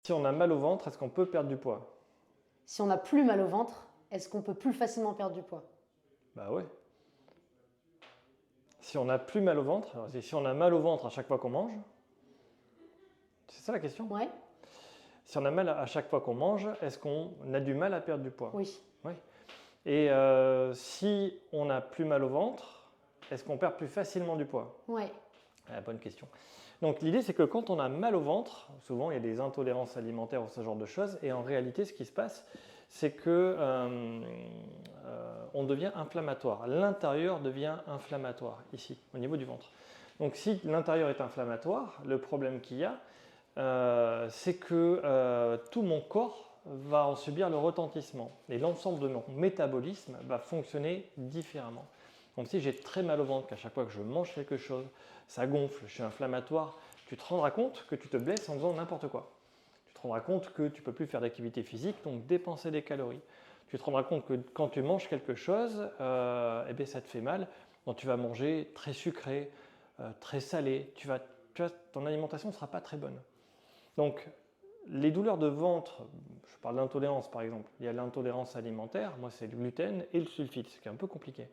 Si on a mal au ventre, est-ce qu'on peut perdre du poids? Si on n'a plus mal au ventre, est-ce qu'on peut plus facilement perdre du poids? Bah ouais. Si on a plus mal au ventre, alors si on a mal au ventre à chaque fois qu'on mange, c'est ça la question? Ouais? Si on a mal à chaque fois qu'on mange, est-ce qu'on a du mal à perdre du poids? Oui. Oui. Et si on n'a plus mal au ventre, est-ce qu'on perd plus facilement du poids? Ouais. Ah, bonne question. Donc l'idée c'est que quand on a mal au ventre, souvent il y a des intolérances alimentaires ou ce genre de choses, et en réalité ce qui se passe, c'est que on devient inflammatoire. L'intérieur devient inflammatoire ici, au niveau du ventre. Donc si l'intérieur est inflammatoire, le problème qu'il y a, c'est que tout mon corps va en subir le retentissement et l'ensemble de mon métabolisme va fonctionner différemment. Donc si j'ai très mal au ventre, qu'à chaque fois que je mange quelque chose, ça gonfle, je suis inflammatoire, tu te rendras compte que tu te blesses en faisant n'importe quoi. Tu te rendras compte que tu ne peux plus faire d'activité physique, donc dépenser des calories. Tu te rendras compte que quand tu manges quelque chose, eh bien ça te fait mal, donc tu vas manger très sucré, très salé, ton alimentation ne sera pas très bonne. Donc les douleurs de ventre, je parle d'intolérance par exemple, il y a l'intolérance alimentaire, moi c'est le gluten et le sulfite, ce qui est un peu compliqué.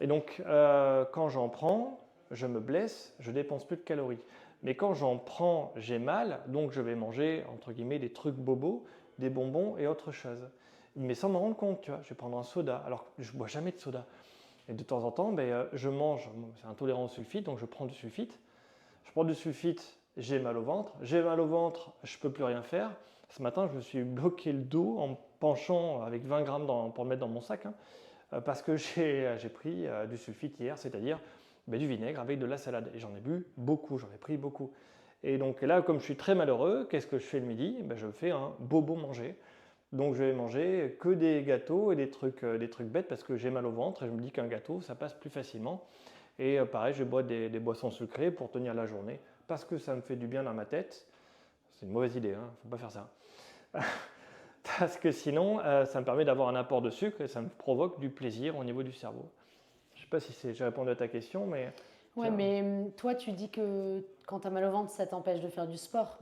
Et donc, quand j'en prends, je me blesse, je dépense plus de calories. Mais quand j'en prends, j'ai mal, donc je vais manger, entre guillemets, des trucs bobos, des bonbons et autre chose. Mais sans m'en rendre compte, tu vois, je vais prendre un soda, alors que je ne bois jamais de soda. Et de temps en temps, je mange, c'est intolérant au sulfite, donc je prends du sulfite. Je prends du sulfite, j'ai mal au ventre. J'ai mal au ventre, je ne peux plus rien faire. Ce matin, je me suis bloqué le dos en me penchant avec 20 grammes pour le mettre dans mon sac, hein, parce que j'ai pris du sulfite hier, c'est-à-dire du vinaigre avec de la salade. Et j'en ai bu beaucoup, j'en ai pris beaucoup. Et donc là, comme je suis très malheureux, qu'est-ce que je fais le midi? Je fais un bobo manger. Donc je vais manger que des gâteaux et des trucs bêtes parce que j'ai mal au ventre et je me dis qu'un gâteau, ça passe plus facilement. Et pareil, je bois des boissons sucrées pour tenir la journée parce que ça me fait du bien dans ma tête. C'est une mauvaise idée, il ne faut pas faire ça. Parce que sinon, ça me permet d'avoir un apport de sucre et ça me provoque du plaisir au niveau du cerveau. Je ne sais pas si j'ai répondu à ta question, mais... Ouais, mais toi, tu dis que quand tu as mal au ventre, ça t'empêche de faire du sport.